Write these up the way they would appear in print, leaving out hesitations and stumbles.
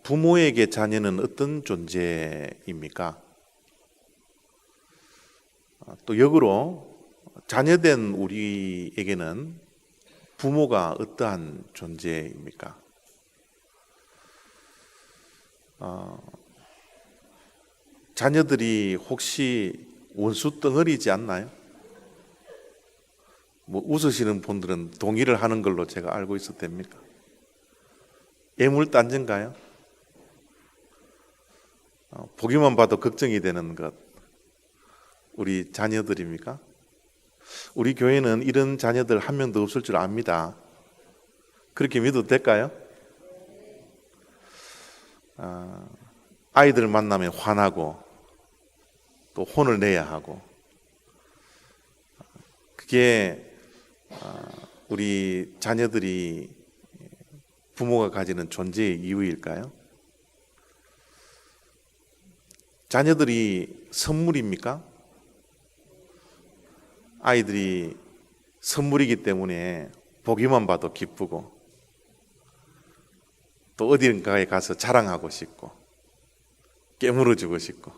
부모에게 자녀는 어떤 존재입니까? 또 역으로 자녀된 우리에게는 부모가 어떠한 존재입니까? 자녀들이 혹시 원수 덩어리지 않나요? 웃으시는 분들은 동의를 하는 걸로 제가 알고 있어도 됩니까? 애물단지인가요? 보기만 봐도 걱정이 되는 것, 우리 자녀들입니까? 우리 교회는 이런 자녀들 한 명도 없을 줄 압니다. 그렇게 믿어도 될까요? 아이들을 만나면 화나고 또 혼을 내야 하고, 그게 우리 자녀들이 부모가 가지는 존재의 이유일까요? 자녀들이 선물입니까? 아이들이 선물이기 때문에 보기만 봐도 기쁘고 또 어딘가에 가서 자랑하고 싶고 깨물어주고 싶고,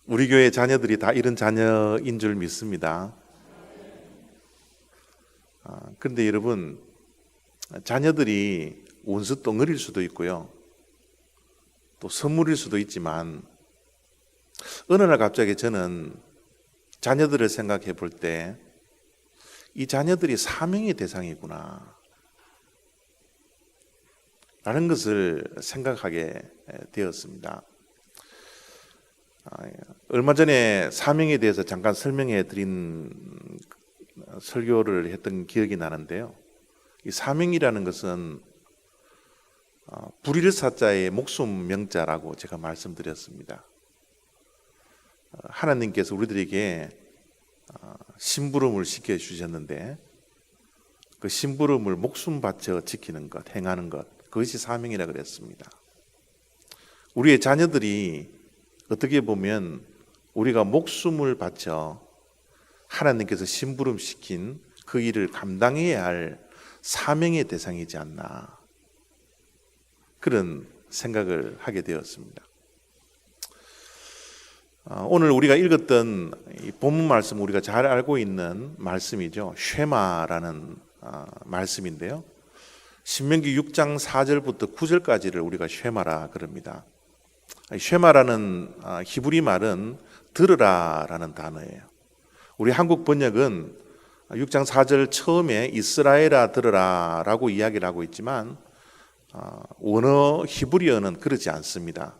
우리 교회 자녀들이 다 이런 자녀인 줄 믿습니다. 그런데 여러분, 자녀들이 원수 덩어리일 수도 있고요, 또 선물일 수도 있지만, 어느 날 갑자기 저는 자녀들을 생각해 볼 때 이 자녀들이 사명의 대상이구나 라는 것을 생각하게 되었습니다. 얼마 전에 사명에 대해서 잠깐 설명해 드린 설교를 했던 기억이 나는데요, 이 사명이라는 것은 불일사자의 목숨 명자라고 제가 말씀드렸습니다. 하나님께서 우리들에게 심부름을 시켜주셨는데 그 심부름을 목숨 바쳐 지키는 것, 행하는 것, 그것이 사명이라 그랬습니다. 우리의 자녀들이 어떻게 보면 우리가 목숨을 바쳐 하나님께서 심부름시킨 그 일을 감당해야 할 사명의 대상이지 않나, 그런 생각을 하게 되었습니다. 오늘 우리가 읽었던 이 본문 말씀, 우리가 잘 알고 있는 말씀이죠. 쉐마라는 말씀인데요, 신명기 6장 4절부터 9절까지를 우리가 쉐마라 그럽니다. 쉐마라는 히브리 말은 들으라라는 단어예요. 우리 한국 번역은 6장 4절 처음에 이스라엘아 들으라라고 이야기를 하고 있지만 원어 히브리어는 그렇지 않습니다.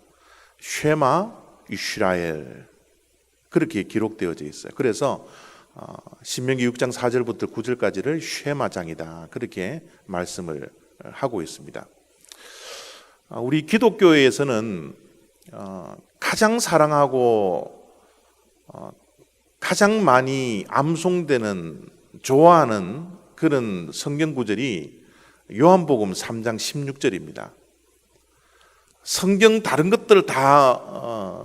쉐마 이스라엘, 그렇게 기록되어져 있어요. 그래서 신명기 6장 4절부터 9절까지를 쉐마장이다, 그렇게 말씀을 하고 있습니다. 우리 기독교에서는 가장 사랑하고 가장 많이 암송되는, 좋아하는 그런 성경 구절이 요한복음 3장 16절입니다. 성경 다른 것들 다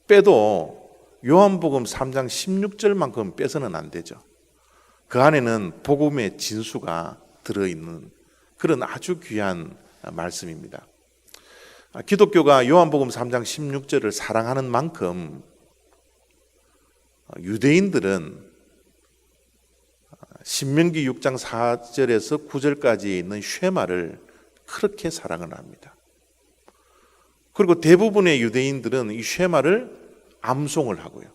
빼도 요한복음 3장 16절만큼 빼서는 안 되죠. 그 안에는 복음의 진수가 들어있는 그런 아주 귀한 말씀입니다. 기독교가 요한복음 3장 16절을 사랑하는 만큼 유대인들은 신명기 6장 4절에서 9절까지 있는 쉐마를 그렇게 사랑을 합니다. 그리고 대부분의 유대인들은 이 쉐마를 암송을 하고요,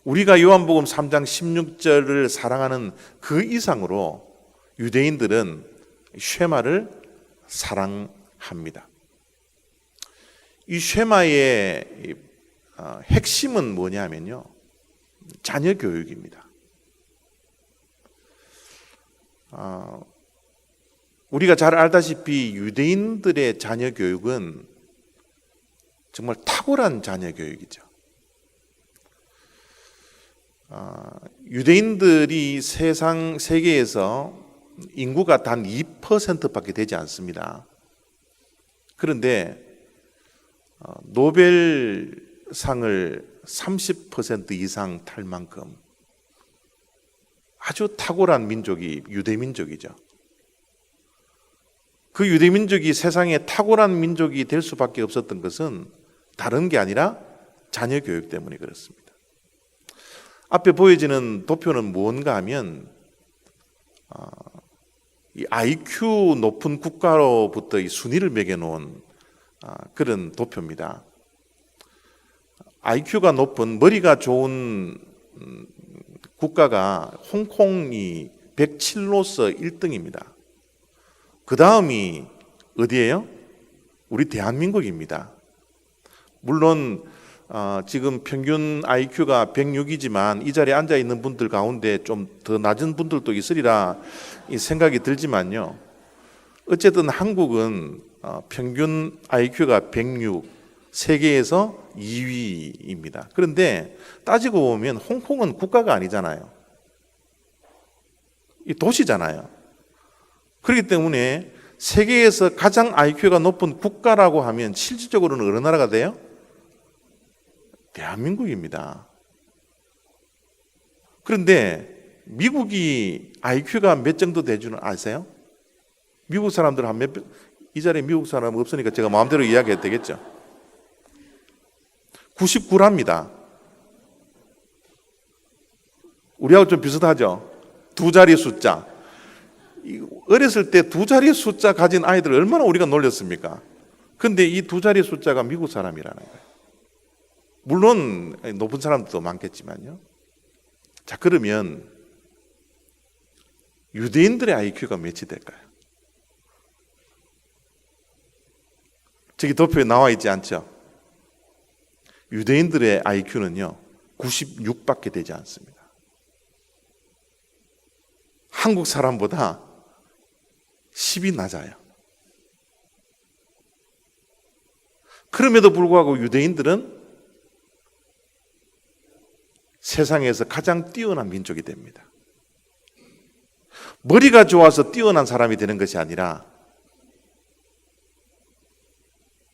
우리가 요한복음 3장 16절을 사랑하는 그 이상으로 유대인들은 쉐마를 사랑합니다. 이 쉐마의 핵심은 뭐냐면요, 자녀 교육입니다. 우리가 잘 알다시피 유대인들의 자녀 교육은 정말 탁월한 자녀 교육이죠. 유대인들이 세계에서 인구가 단 2%밖에 되지 않습니다. 그런데 노벨상을 30% 이상 탈 만큼 아주 탁월한 민족이 유대민족이죠. 그 유대 민족이 세상에 탁월한 민족이 될 수밖에 없었던 것은 다른 게 아니라 자녀 교육 때문에 그렇습니다. 앞에 보여지는 도표는 무언가 하면 이 IQ 높은 국가로부터 이 순위를 매겨놓은 그런 도표입니다. IQ가 높은 머리가 좋은 국가가 홍콩이 107로서 1등입니다. 그 다음이 어디예요? 우리 대한민국입니다. 물론 지금 평균 IQ가 106이지만 이 자리에 앉아 있는 분들 가운데 좀 더 낮은 분들도 있으리라 이 생각이 들지만요. 어쨌든 한국은 평균 IQ가 106, 세계에서 2위입니다. 그런데 따지고 보면 홍콩은 국가가 아니잖아요. 이 도시잖아요. 그렇기 때문에 세계에서 가장 IQ가 높은 국가라고 하면 실질적으로는 어느 나라가 돼요? 대한민국입니다. 그런데 미국이 IQ가 몇 정도 되지는 아세요? 미국 사람들 이 자리에 미국 사람 없으니까 제가 마음대로 이야기해도 되겠죠? 99랍니다. 우리하고 좀 비슷하죠? 두 자리 숫자. 어렸을 때 두 자리 숫자 가진 아이들 얼마나 우리가 놀렸습니까? 근데 이 두 자리 숫자가 미국 사람이라는 거예요. 물론 높은 사람들도 많겠지만요. 자, 그러면 유대인들의 IQ가 몇이 될까요? 저기 도표에 나와 있지 않죠? 유대인들의 IQ는요 96밖에 되지 않습니다. 한국 사람보다 10이 낮아요. 그럼에도 불구하고 유대인들은 세상에서 가장 뛰어난 민족이 됩니다. 머리가 좋아서 뛰어난 사람이 되는 것이 아니라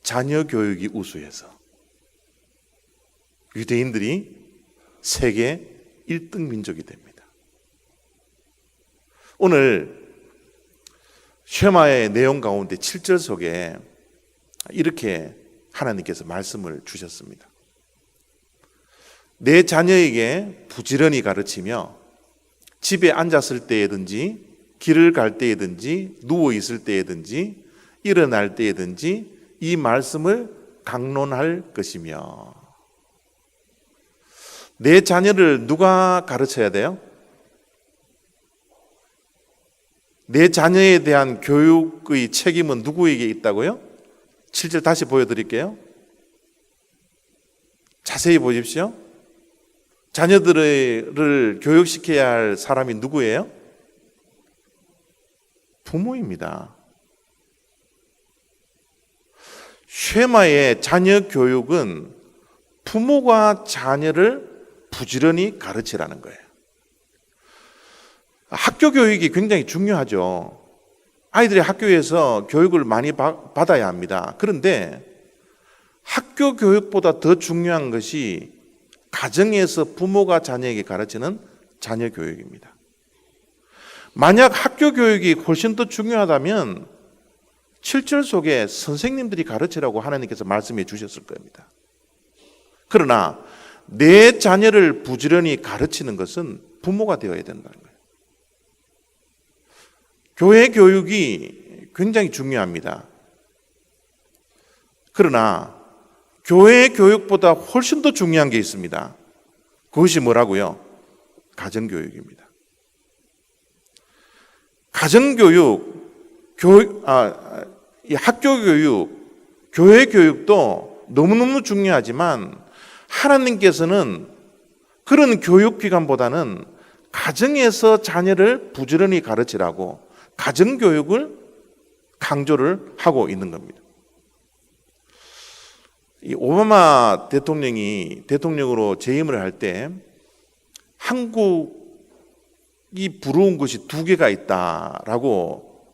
자녀 교육이 우수해서 유대인들이 세계 1등 민족이 됩니다. 오늘 쉐마의 내용 가운데 7절 속에 이렇게 하나님께서 말씀을 주셨습니다. 내 자녀에게 부지런히 가르치며 집에 앉았을 때에든지 길을 갈 때에든지 누워 있을 때에든지 일어날 때에든지 이 말씀을 강론할 것이며. 내 자녀를 누가 가르쳐야 돼요? 내 자녀에 대한 교육의 책임은 누구에게 있다고요? 7절 다시 보여드릴게요. 자세히 보십시오. 자녀들을 교육시켜야 할 사람이 누구예요? 부모입니다. 쉐마의 자녀 교육은 부모가 자녀를 부지런히 가르치라는 거예요. 학교 교육이 굉장히 중요하죠. 아이들이 학교에서 교육을 많이 받아야 합니다. 그런데 학교 교육보다 더 중요한 것이 가정에서 부모가 자녀에게 가르치는 자녀 교육입니다. 만약 학교 교육이 훨씬 더 중요하다면 7절 속에 선생님들이 가르치라고 하나님께서 말씀해 주셨을 겁니다. 그러나 내 자녀를 부지런히 가르치는 것은 부모가 되어야 된다는 거예요. 교회 교육이 굉장히 중요합니다. 그러나 교회 교육보다 훨씬 더 중요한 게 있습니다. 그것이 뭐라고요? 가정교육입니다. 가정교육, 학교 교육, 교회 교육도 너무너무 중요하지만 하나님께서는 그런 교육기관보다는 가정에서 자녀를 부지런히 가르치라고 가정교육을 강조를 하고 있는 겁니다. 이 오바마 대통령이 대통령으로 재임을 할 때 한국이 부러운 것이 두 개가 있다라고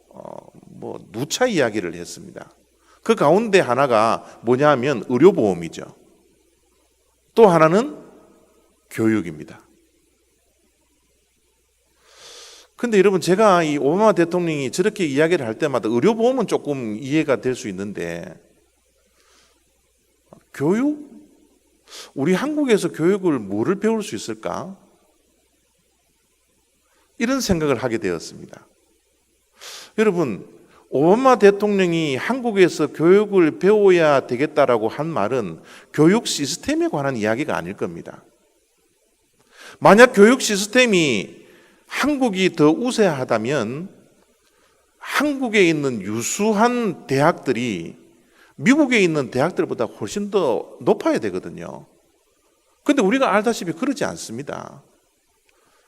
누차 이야기를 했습니다. 그 가운데 하나가 뭐냐면 의료보험이죠. 또 하나는 교육입니다. 근데 여러분, 제가 이 오바마 대통령이 저렇게 이야기를 할 때마다 의료보험은 조금 이해가 될 수 있는데, 교육? 우리 한국에서 교육을 뭐를 배울 수 있을까? 이런 생각을 하게 되었습니다. 여러분, 오바마 대통령이 한국에서 교육을 배워야 되겠다라고 한 말은 교육 시스템에 관한 이야기가 아닐 겁니다. 만약 교육 시스템이 한국이 더 우세하다면 한국에 있는 유수한 대학들이 미국에 있는 대학들보다 훨씬 더 높아야 되거든요. 그런데 우리가 알다시피 그러지 않습니다.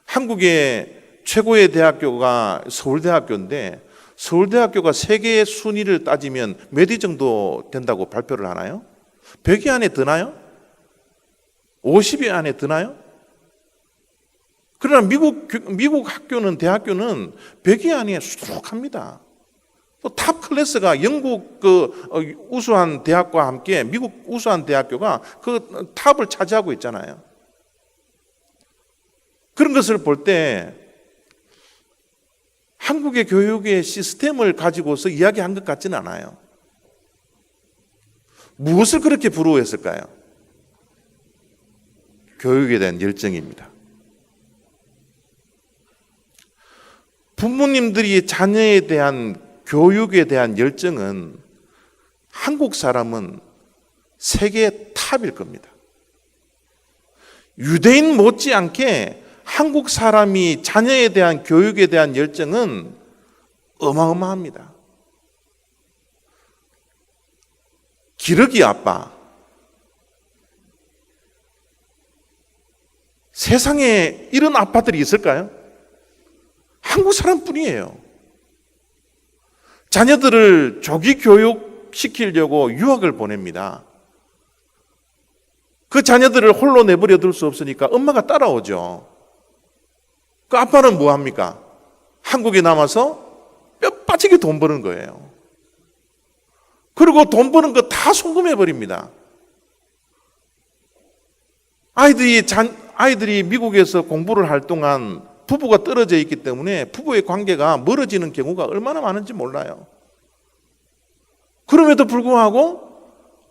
한국의 최고의 대학교가 서울대학교인데 서울대학교가 세계 순위를 따지면 몇 위 정도 된다고 발표를 하나요? 100위 안에 드나요? 50위 안에 드나요? 그러나 미국 학교는, 대학교는 100위 안에 수록합니다. 또 탑 클래스가 영국 우수한 대학과 함께 미국 우수한 대학교가 그 탑을 차지하고 있잖아요. 그런 것을 볼 때 한국의 교육의 시스템을 가지고서 이야기한 것 같지는 않아요. 무엇을 그렇게 부러워했을까요? 교육에 대한 열정입니다. 부모님들이 자녀에 대한 교육에 대한 열정은 한국 사람은 세계 탑일 겁니다. 유대인 못지않게 한국 사람이 자녀에 대한 교육에 대한 열정은 어마어마합니다. 기러기 아빠, 세상에 이런 아빠들이 있을까요? 한국 사람뿐이에요. 자녀들을 조기 교육시키려고 유학을 보냅니다. 그 자녀들을 홀로 내버려 둘 수 없으니까 엄마가 따라오죠. 그 아빠는 뭐 합니까? 한국에 남아서 뼈 빠지게 돈 버는 거예요. 그리고 돈 버는 거 다 송금해 버립니다. 아이들이 미국에서 공부를 할 동안 부부가 떨어져 있기 때문에 부부의 관계가 멀어지는 경우가 얼마나 많은지 몰라요. 그럼에도 불구하고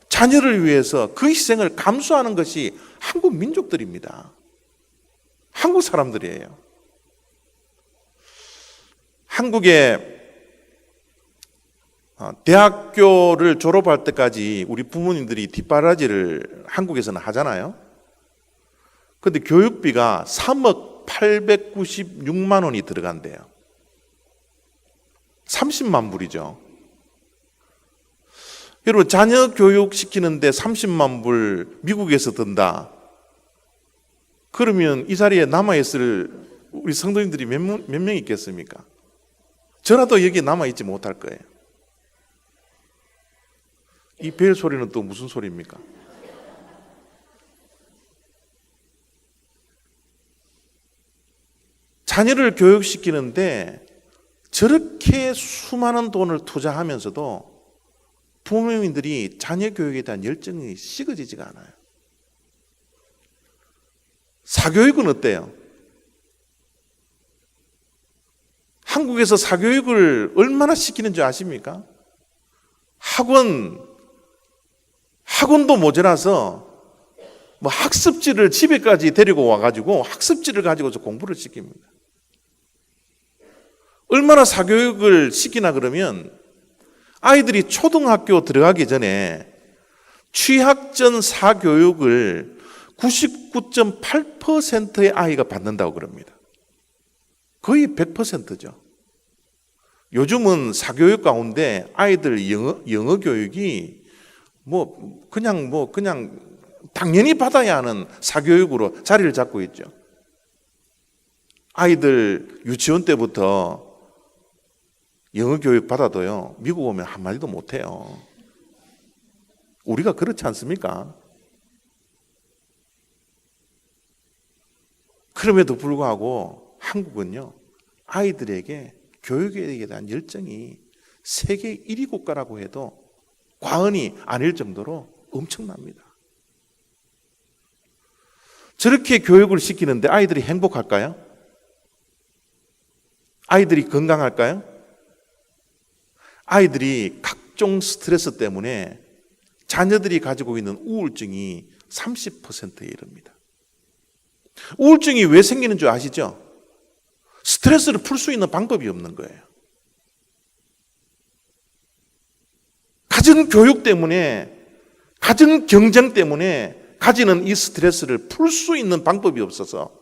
자녀를 위해서 그 희생을 감수하는 것이 한국 민족들입니다. 한국 사람들이에요. 한국의 대학교를 졸업할 때까지 우리 부모님들이 뒷바라지를 한국에서는 하잖아요. 그런데 교육비가 3억 896만 원이 들어간대요. 30만 불이죠. 여러분, 자녀 교육 시키는데 30만 불 미국에서 든다. 그러면 이 자리에 남아있을 우리 성도님들이 몇 명 있겠습니까? 저라도 여기 남아있지 못할 거예요. 이 벨 소리는 또 무슨 소리입니까? 자녀를 교육시키는데 저렇게 수많은 돈을 투자하면서도 부모님들이 자녀 교육에 대한 열정이 식어지지가 않아요. 사교육은 어때요? 한국에서 사교육을 얼마나 시키는 줄 아십니까? 학원도 모자라서 뭐 학습지를 집에까지 데리고 와가지고 학습지를 가지고서 공부를 시킵니다. 얼마나 사교육을 시키나 그러면 아이들이 초등학교 들어가기 전에 취학 전 사교육을 99.8%의 아이가 받는다고 그럽니다. 거의 100%죠. 요즘은 사교육 가운데 아이들 영어 교육이 그냥 당연히 받아야 하는 사교육으로 자리를 잡고 있죠. 아이들 유치원 때부터 영어 교육 받아도요, 미국 오면 한마디도 못해요. 우리가 그렇지 않습니까? 그럼에도 불구하고 한국은요, 아이들에게 교육에 대한 열정이 세계 1위 국가라고 해도 과언이 아닐 정도로 엄청납니다. 저렇게 교육을 시키는데 아이들이 행복할까요? 아이들이 건강할까요? 아이들이 각종 스트레스 때문에 자녀들이 가지고 있는 우울증이 30%에 이릅니다. 우울증이 왜 생기는 줄 아시죠? 스트레스를 풀 수 있는 방법이 없는 거예요. 가진 교육 때문에, 가진 경쟁 때문에 가지는 이 스트레스를 풀 수 있는 방법이 없어서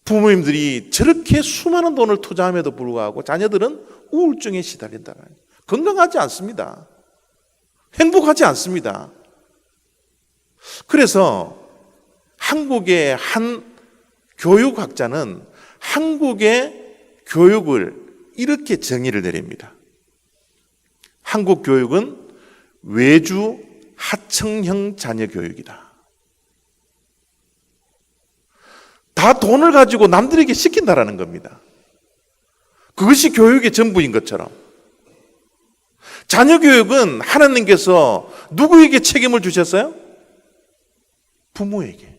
부모님들이 저렇게 수많은 돈을 투자함에도 불구하고 자녀들은 우울증에 시달린다는 거예요. 건강하지 않습니다. 행복하지 않습니다. 그래서 한국의 한 교육학자는 한국의 교육을 이렇게 정의를 내립니다. 한국 교육은 외주 하청형 자녀 교육이다. 다 돈을 가지고 남들에게 시킨다라는 겁니다. 그것이 교육의 전부인 것처럼. 자녀 교육은 하나님께서 누구에게 책임을 주셨어요? 부모에게.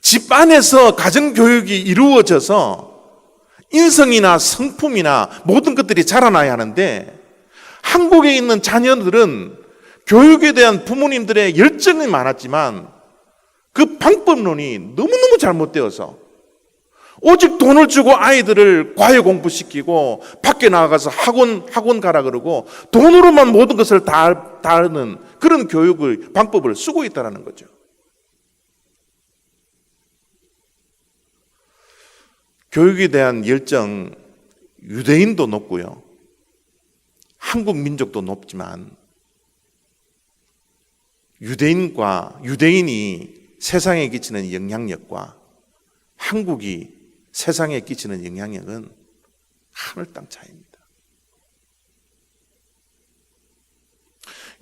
집 안에서 가정교육이 이루어져서 인성이나 성품이나 모든 것들이 자라나야 하는데 한국에 있는 자녀들은 교육에 대한 부모님들의 열정이 많았지만 그 방법론이 너무너무 잘못되어서 오직 돈을 주고 아이들을 과외 공부시키고 밖에 나가서 학원 가라 그러고 돈으로만 모든 것을 다 하는 그런 교육의 방법을 쓰고 있다는 거죠. 교육에 대한 열정, 유대인도 높고요. 한국 민족도 높지만 유대인이 세상에 끼치는 영향력과 한국이 세상에 끼치는 영향력은 하늘 땅 차이입니다.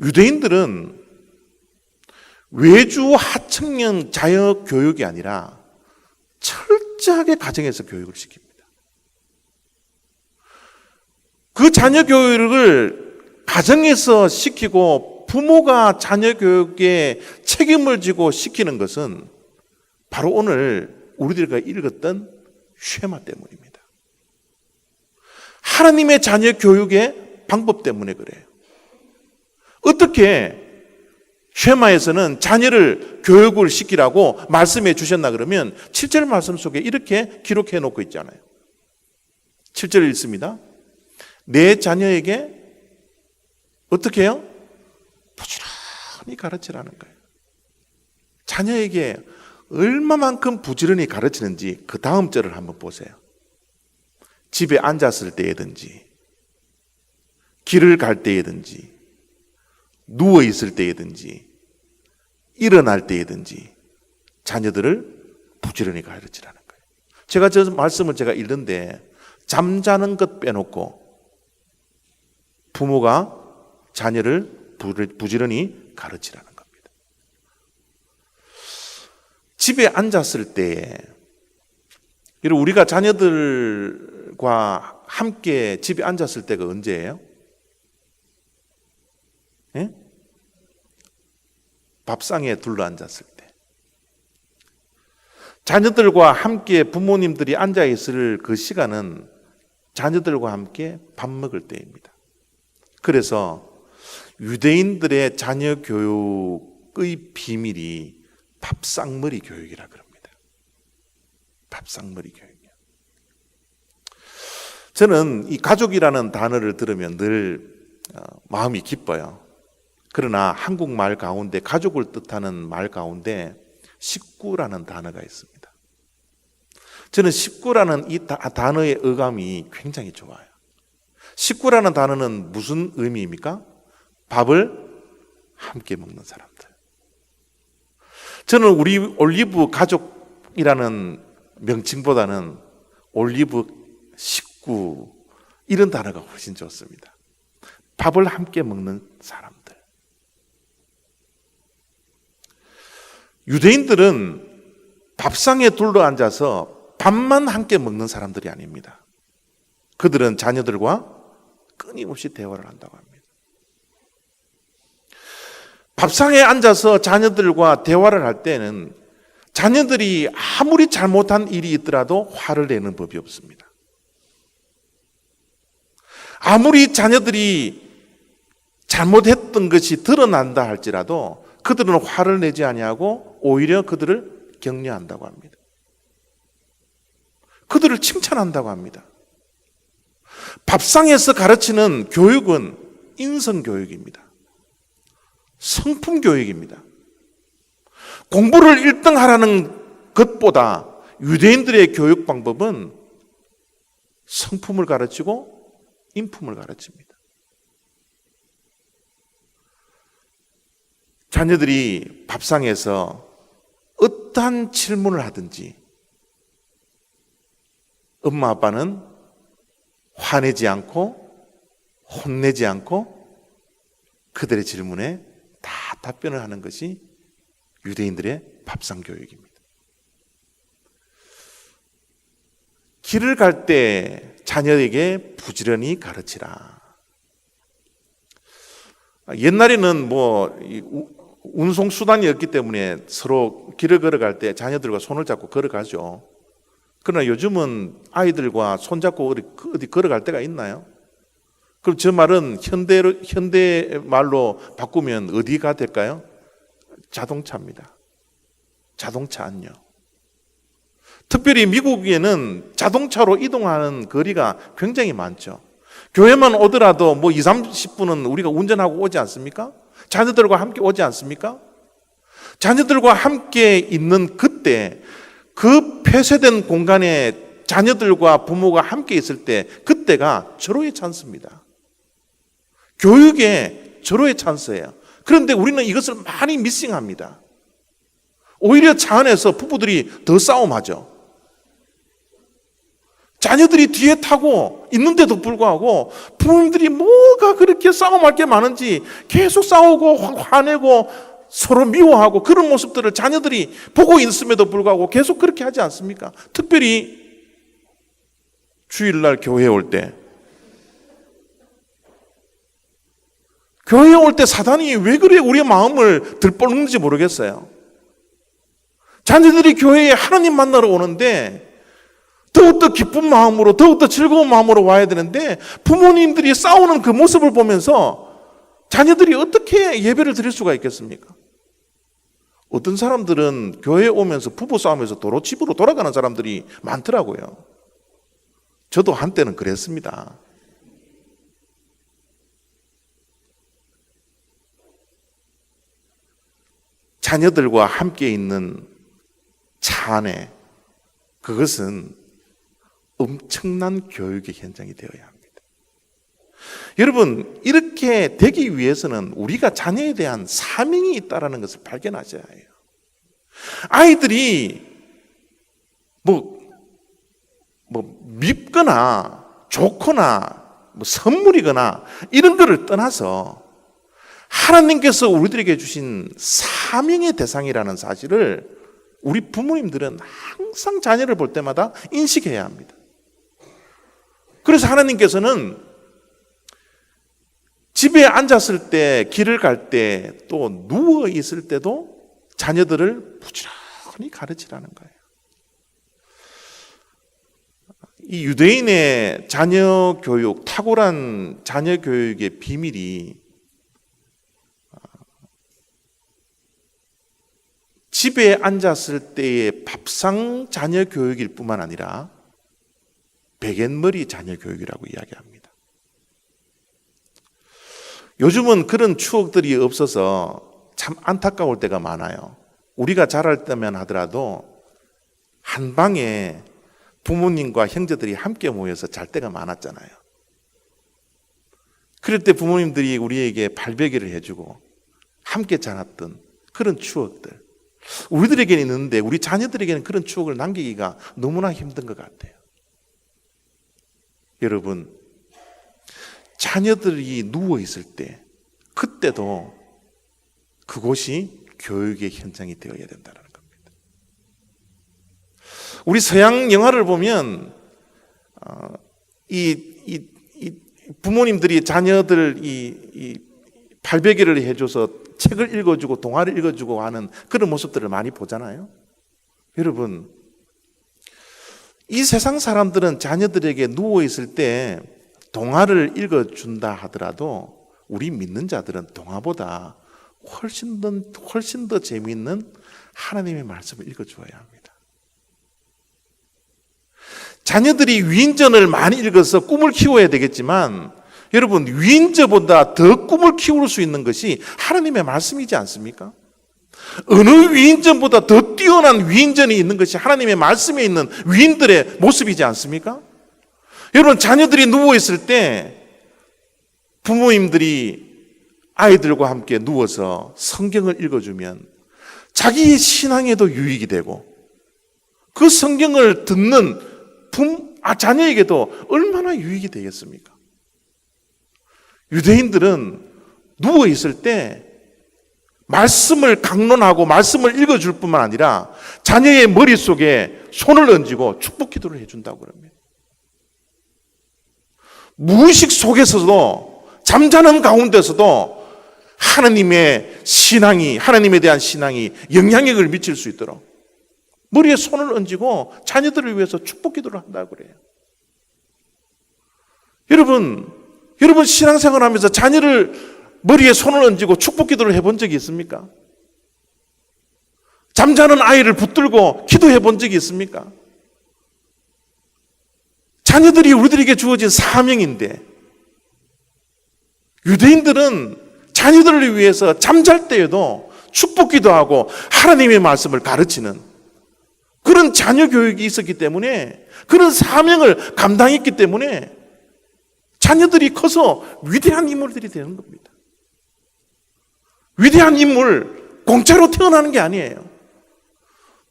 유대인들은 외주 하청형 자녀 교육이 아니라 철저하게 가정에서 교육을 시킵니다. 그 자녀 교육을 가정에서 시키고 부모가 자녀 교육에 책임을 지고 시키는 것은 바로 오늘 우리들과 읽었던 쉐마 때문입니다. 하나님의 자녀 교육의 방법 때문에 그래요. 어떻게 쉐마에서는 자녀를 교육을 시키라고 말씀해 주셨나 그러면 7절 말씀 속에 이렇게 기록해 놓고 있잖아요. 7절 읽습니다. 내 자녀에게 어떻게 해요? 부지런히 가르치라는 거예요. 자녀에게 얼마만큼 부지런히 가르치는지 그 다음 절을 한번 보세요. 집에 앉았을 때에든지 길을 갈 때에든지 누워 있을 때에든지 일어날 때에든지 자녀들을 부지런히 가르치라는 거예요. 제가 저 말씀을 읽는데 잠자는 것 빼놓고 부모가 자녀를 부지런히 가르치라는 겁니다. 집에 앉았을 때 우리가 자녀들과 함께 집에 앉았을 때가 언제예요? 예? 밥상에 둘러앉았을 때. 자녀들과 함께 부모님들이 앉아있을 그 시간은 자녀들과 함께 밥 먹을 때입니다. 그래서 유대인들의 자녀 교육의 비밀이 밥상머리 교육이라 그럽니다. 밥상머리 교육이요. 저는 이 가족이라는 단어를 들으면 늘 마음이 기뻐요. 그러나 한국말 가운데 가족을 뜻하는 말 가운데 식구라는 단어가 있습니다. 저는 식구라는 이 단어의 어감이 굉장히 좋아요. 식구라는 단어는 무슨 의미입니까? 밥을 함께 먹는 사람들. 저는 우리 올리브 가족이라는 명칭보다는 올리브 식구 이런 단어가 훨씬 좋습니다. 밥을 함께 먹는 사람들. 유대인들은 밥상에 둘러앉아서 밥만 함께 먹는 사람들이 아닙니다. 그들은 자녀들과 끊임없이 대화를 한다고 합니다. 밥상에 앉아서 자녀들과 대화를 할 때는 자녀들이 아무리 잘못한 일이 있더라도 화를 내는 법이 없습니다. 아무리 자녀들이 잘못했던 것이 드러난다 할지라도 그들은 화를 내지 아니하고 오히려 그들을 격려한다고 합니다. 그들을 칭찬한다고 합니다. 밥상에서 가르치는 교육은 인성교육입니다. 성품교육입니다. 공부를 1등 하라는 것보다 유대인들의 교육 방법은 성품을 가르치고 인품을 가르칩니다. 자녀들이 밥상에서 어떠한 질문을 하든지 엄마 아빠는 화내지 않고 혼내지 않고 그들의 질문에 다 답변을 하는 것이 유대인들의 밥상 교육입니다. 길을 갈 때 자녀에게 부지런히 가르치라. 옛날에는 운송 수단이 없기 때문에 서로 길을 걸어갈 때 자녀들과 손을 잡고 걸어가죠. 그러나 요즘은 아이들과 손잡고 어디 걸어갈 때가 있나요? 그럼 저 말은 현대 말로 바꾸면 어디가 될까요? 자동차입니다. 자동차 안요. 특별히 미국에는 자동차로 이동하는 거리가 굉장히 많죠. 교회만 오더라도 2, 30분은 우리가 운전하고 오지 않습니까? 자녀들과 함께 오지 않습니까? 자녀들과 함께 있는 그때 그 폐쇄된 공간에 자녀들과 부모가 함께 있을 때 그때가 절호의 찬스입니다. 교육의 절호의 찬스예요. 그런데 우리는 이것을 많이 미싱합니다. 오히려 차 안에서 부부들이 더 싸움하죠. 자녀들이 뒤에 타고 있는데도 불구하고 부모님들이 뭐가 그렇게 싸움할 게 많은지 계속 싸우고 화내고 서로 미워하고 그런 모습들을 자녀들이 보고 있음에도 불구하고 계속 그렇게 하지 않습니까? 특별히 주일날 교회에 올 때 사단이 왜 그래 우리의 마음을 들끓는지 모르겠어요. 자녀들이 교회에 하나님 만나러 오는데 더욱더 기쁜 마음으로 더욱더 즐거운 마음으로 와야 되는데 부모님들이 싸우는 그 모습을 보면서 자녀들이 어떻게 예배를 드릴 수가 있겠습니까? 어떤 사람들은 교회에 오면서 부부 싸움에서 집으로 돌아가는 사람들이 많더라고요. 저도 한때는 그랬습니다. 자녀들과 함께 있는 차 안에 그것은 엄청난 교육의 현장이 되어야 합니다. 여러분, 이렇게 되기 위해서는 우리가 자녀에 대한 사명이 있다는 것을 발견하셔야 해요. 아이들이 밉거나 좋거나 선물이거나 이런 것을 떠나서 하나님께서 우리들에게 주신 사명의 대상이라는 사실을 우리 부모님들은 항상 자녀를 볼 때마다 인식해야 합니다. 그래서 하나님께서는 집에 앉았을 때, 길을 갈 때, 또 누워 있을 때도 자녀들을 부지런히 가르치라는 거예요. 이 유대인의 자녀 교육, 탁월한 자녀 교육의 비밀이 집에 앉았을 때의 밥상 자녀 교육일 뿐만 아니라 베갯머리 자녀 교육이라고 이야기합니다. 요즘은 그런 추억들이 없어서 참 안타까울 때가 많아요. 우리가 자랄 때만 하더라도 한 방에 부모님과 형제들이 함께 모여서 잘 때가 많았잖아요. 그럴 때 부모님들이 우리에게 발베개를 해주고 함께 자랐던 그런 추억들, 우리들에게는 있는데 우리 자녀들에게는 그런 추억을 남기기가 너무나 힘든 것 같아요. 여러분, 자녀들이 누워 있을 때 그때도 그곳이 교육의 현장이 되어야 된다는 겁니다. 우리 서양 영화를 보면 이 부모님들이 자녀들 이 발베개를 해줘서 책을 읽어주고 동화를 읽어주고 하는 그런 모습들을 많이 보잖아요. 여러분, 이 세상 사람들은 자녀들에게 누워있을 때 동화를 읽어준다 하더라도 우리 믿는 자들은 동화보다 훨씬 더 재미있는 하나님의 말씀을 읽어주어야 합니다. 자녀들이 위인전을 많이 읽어서 꿈을 키워야 되겠지만 여러분, 위인전보다 더 꿈을 키울 수 있는 것이 하나님의 말씀이지 않습니까? 어느 위인전보다 더 뛰어난 위인전이 있는 것이 하나님의 말씀에 있는 위인들의 모습이지 않습니까? 여러분, 자녀들이 누워있을 때 부모님들이 아이들과 함께 누워서 성경을 읽어주면 자기의 신앙에도 유익이 되고 그 성경을 듣는 자녀에게도 얼마나 유익이 되겠습니까? 유대인들은 누워있을 때 말씀을 강론하고 말씀을 읽어줄 뿐만 아니라 자녀의 머릿속에 손을 얹고 축복 기도를 해준다고 그럽니다. 무의식 속에서도 잠자는 가운데서도 하나님의 신앙이, 하나님에 대한 신앙이 영향력을 미칠 수 있도록 머리에 손을 얹고 자녀들을 위해서 축복 기도를 한다고 그래요. 여러분 신앙생활 하면서 자녀를 머리에 손을 얹고 축복 기도를 해본 적이 있습니까? 잠자는 아이를 붙들고 기도해 본 적이 있습니까? 자녀들이 우리들에게 주어진 사명인데 유대인들은 자녀들을 위해서 잠잘 때에도 축복 기도하고 하나님의 말씀을 가르치는 그런 자녀 교육이 있었기 때문에 그런 사명을 감당했기 때문에 자녀들이 커서 위대한 인물들이 되는 겁니다. 위대한 인물, 공짜로 태어나는 게 아니에요.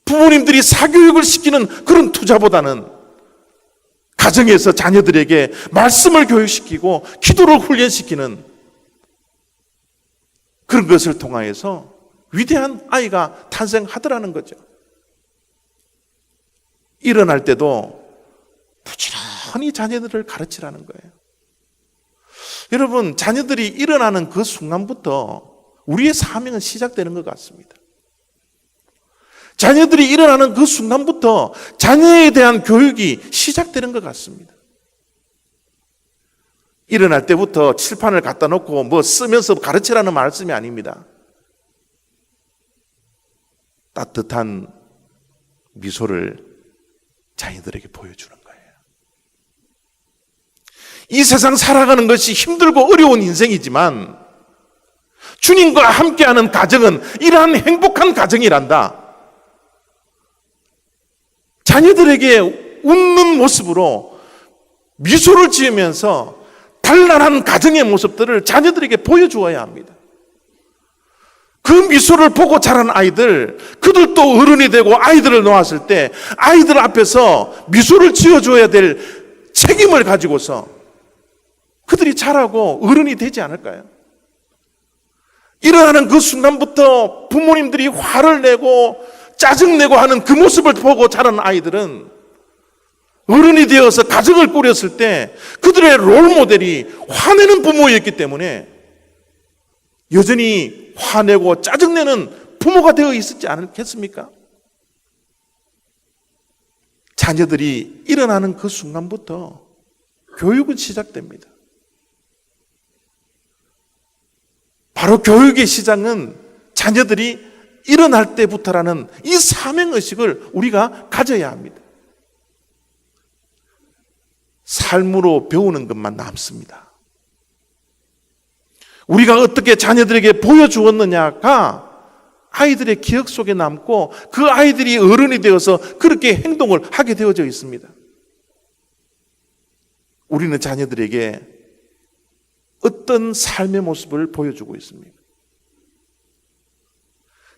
부모님들이 사교육을 시키는 그런 투자보다는 가정에서 자녀들에게 말씀을 교육시키고 기도를 훈련시키는 그런 것을 통하여서 위대한 아이가 탄생하더라는 거죠. 일어날 때도 부지런히 자녀들을 가르치라는 거예요. 여러분, 자녀들이 일어나는 그 순간부터 우리의 사명은 시작되는 것 같습니다. 자녀들이 일어나는 그 순간부터 자녀에 대한 교육이 시작되는 것 같습니다. 일어날 때부터 칠판을 갖다 놓고 뭐 쓰면서 가르치라는 말씀이 아닙니다. 따뜻한 미소를 자녀들에게 보여주는 거예요. 이 세상 살아가는 것이 힘들고 어려운 인생이지만 주님과 함께하는 가정은 이러한 행복한 가정이란다. 자녀들에게 웃는 모습으로 미소를 지으면서 단란한 가정의 모습들을 자녀들에게 보여주어야 합니다. 그 미소를 보고 자란 아이들, 그들도 어른이 되고 아이들을 놓았을 때 아이들 앞에서 미소를 지어줘야 될 책임을 가지고서 그들이 자라고 어른이 되지 않을까요? 일어나는 그 순간부터 부모님들이 화를 내고 짜증내고 하는 그 모습을 보고 자란 아이들은 어른이 되어서 가정을 꾸렸을 때 그들의 롤모델이 화내는 부모였기 때문에 여전히 화내고 짜증내는 부모가 되어 있었지 않겠습니까? 자녀들이 일어나는 그 순간부터 교육은 시작됩니다. 바로 교육의 시작은 자녀들이 일어날 때부터라는 이 사명의식을 우리가 가져야 합니다. 삶으로 배우는 것만 남습니다. 우리가 어떻게 자녀들에게 보여주었느냐가 아이들의 기억 속에 남고 그 아이들이 어른이 되어서 그렇게 행동을 하게 되어져 있습니다. 우리는 자녀들에게 어떤 삶의 모습을 보여주고 있습니까?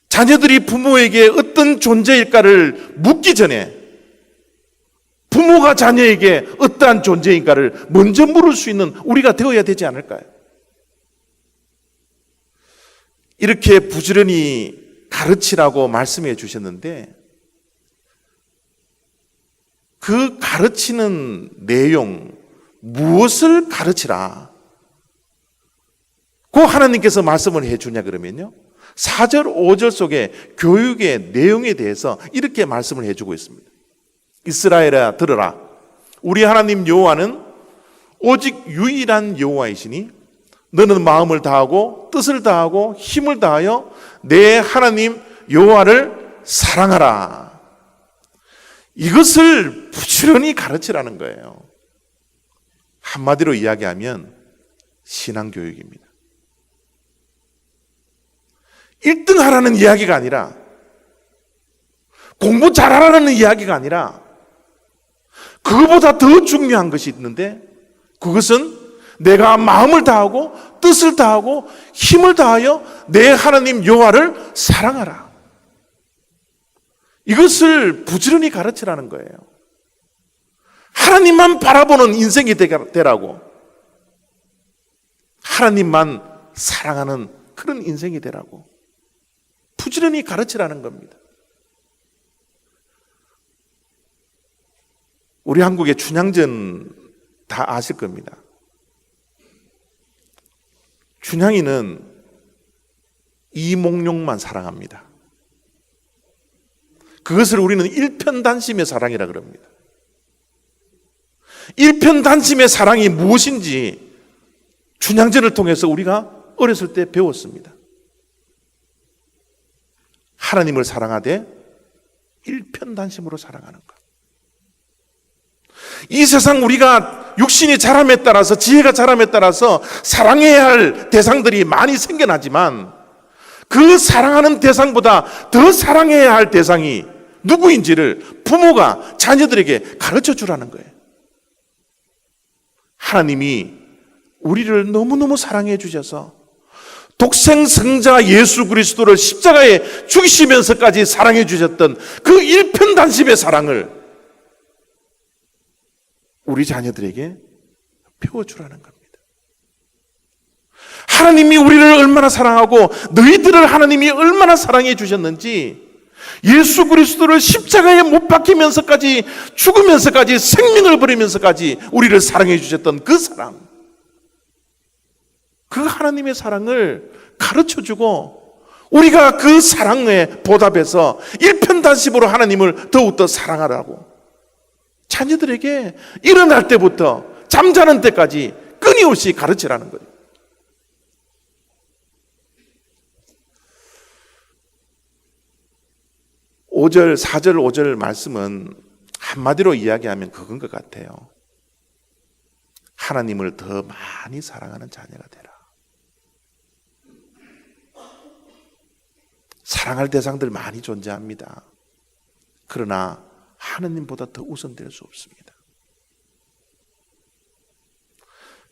자녀들이 부모에게 어떤 존재일까를 묻기 전에 부모가 자녀에게 어떠한 존재인가를 먼저 물을 수 있는 우리가 되어야 되지 않을까요? 이렇게 부지런히 가르치라고 말씀해 주셨는데 그 가르치는 내용, 무엇을 가르치라 고 하나님께서 말씀을 해 주냐 그러면요, 4절, 5절 속에 교육의 내용에 대해서 이렇게 말씀을 해주고 있습니다. 이스라엘아 들으라. 우리 하나님 여호와는 오직 유일한 여호와이시니 너는 마음을 다하고 뜻을 다하고 힘을 다하여 내 하나님 여호와를 사랑하라. 이것을 부지런히 가르치라는 거예요. 한마디로 이야기하면 신앙교육입니다. 1등 하라는 이야기가 아니라, 공부 잘하라는 이야기가 아니라, 그거보다 더 중요한 것이 있는데, 그것은 내가 마음을 다하고 뜻을 다하고 힘을 다하여 내 하나님 여호와를 사랑하라. 이것을 부지런히 가르치라는 거예요. 하나님만 바라보는 인생이 되라고, 하나님만 사랑하는 그런 인생이 되라고 부지런히 가르치라는 겁니다. 우리 한국의 춘향전 다 아실 겁니다. 춘향이는 이몽룡만 사랑합니다. 그것을 우리는 일편단심의 사랑이라 그럽니다. 일편단심의 사랑이 무엇인지 춘향전을 통해서 우리가 어렸을 때 배웠습니다. 하나님을 사랑하되 일편단심으로 사랑하는 것. 이 세상 우리가 육신이 자람에 따라서, 지혜가 자람에 따라서 사랑해야 할 대상들이 많이 생겨나지만, 그 사랑하는 대상보다 더 사랑해야 할 대상이 누구인지를 부모가 자녀들에게 가르쳐 주라는 거예요. 하나님이 우리를 너무너무 사랑해 주셔서 독생 성자 예수 그리스도를 십자가에 죽이시면서까지 사랑해 주셨던 그 일편단심의 사랑을 우리 자녀들에게 배워주라는 겁니다. 하나님이 우리를 얼마나 사랑하고 너희들을 하나님이 얼마나 사랑해 주셨는지, 예수 그리스도를 십자가에 못 박히면서까지, 죽으면서까지, 생명을 버리면서까지 우리를 사랑해 주셨던 그 사랑, 그 하나님의 사랑을 가르쳐주고, 우리가 그 사랑에 보답해서 일편단심으로 하나님을 더욱더 사랑하라고 자녀들에게 일어날 때부터 잠자는 때까지 끊임없이 가르치라는 거예요. (5절) (4절) (5절) 말씀은 한마디로 이야기하면 그건 것 같아요. 하나님을 더 많이 사랑하는 자녀가 되라. 사랑할 대상들 많이 존재합니다. 그러나 하나님보다 더 우선될 수 없습니다.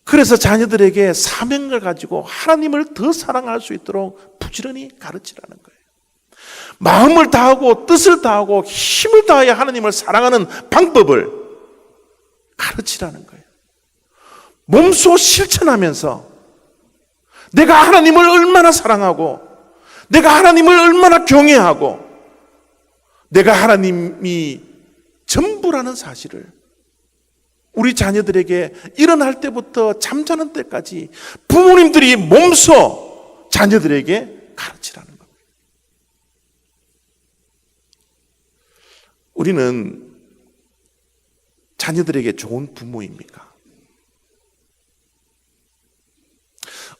그래서 자녀들에게 사명을 가지고 하나님을 더 사랑할 수 있도록 부지런히 가르치라는 거예요. 마음을 다하고 뜻을 다하고 힘을 다하여 하나님을 사랑하는 방법을 가르치라는 거예요. 몸소 실천하면서 내가 하나님을 얼마나 사랑하고, 내가 하나님을 얼마나 경외하고, 내가 하나님이 전부라는 사실을 우리 자녀들에게 일어날 때부터 잠자는 때까지 부모님들이 몸소 자녀들에게 가르치라는 겁니다. 우리는 자녀들에게 좋은 부모입니까?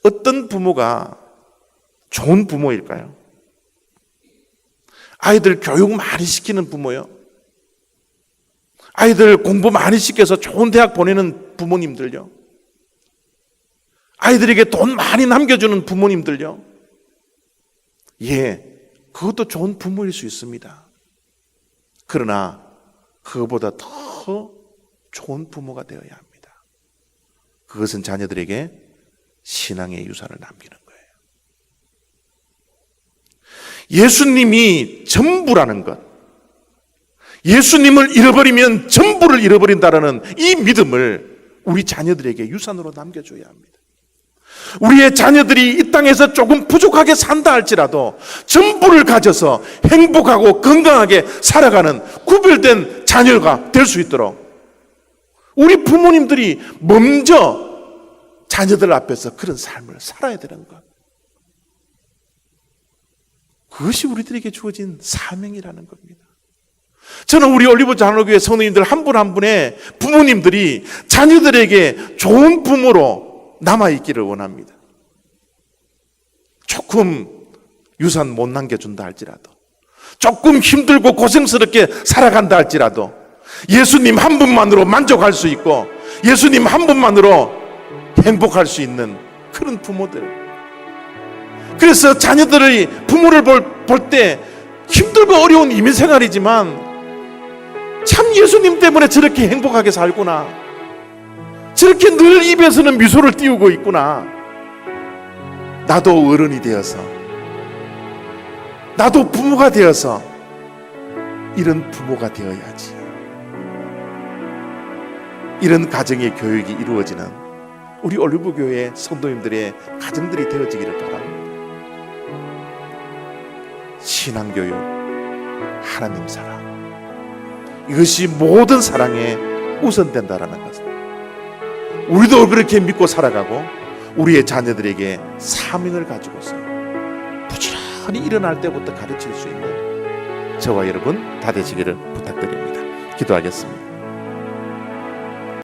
어떤 부모가 좋은 부모일까요? 아이들 교육 많이 시키는 부모요? 아이들 공부 많이 시켜서 좋은 대학 보내는 부모님들요? 아이들에게 돈 많이 남겨주는 부모님들요? 예, 그것도 좋은 부모일 수 있습니다. 그러나 그것보다 더 좋은 부모가 되어야 합니다. 그것은 자녀들에게 신앙의 유산을 남기는 거예요. 예수님이 전부라는 것, 예수님을 잃어버리면 전부를 잃어버린다라는 이 믿음을 우리 자녀들에게 유산으로 남겨줘야 합니다. 우리의 자녀들이 이 땅에서 조금 부족하게 산다 할지라도 전부를 가져서 행복하고 건강하게 살아가는 구별된 자녀가 될 수 있도록 우리 부모님들이 먼저 자녀들 앞에서 그런 삶을 살아야 되는 것. 그것이 우리들에게 주어진 사명이라는 겁니다. 저는 우리 올리브 장로교회 성도님들 한 분 한 분의 부모님들이 자녀들에게 좋은 부모로 남아있기를 원합니다. 조금 유산 못 남겨준다 할지라도, 조금 힘들고 고생스럽게 살아간다 할지라도 예수님 한 분만으로 만족할 수 있고 예수님 한 분만으로 행복할 수 있는 그런 부모들. 그래서 자녀들의 부모를 볼 때 힘들고 어려운 이민생활이지만 참 예수님 때문에 저렇게 행복하게 살구나, 저렇게 늘 입에서는 미소를 띄우고 있구나, 나도 어른이 되어서, 나도 부모가 되어서 이런 부모가 되어야지, 이런 가정의 교육이 이루어지는 우리 올리브교회 성도님들의 가정들이 되어지기를 바랍니다. 신앙교육, 하나님 사랑, 이것이 모든 사랑에 우선된다라는 것을 우리도 그렇게 믿고 살아가고 우리의 자녀들에게 사명을 가지고서 부지런히 일어날 때부터 가르칠 수 있는 저와 여러분 다 되시기를 부탁드립니다. 기도하겠습니다.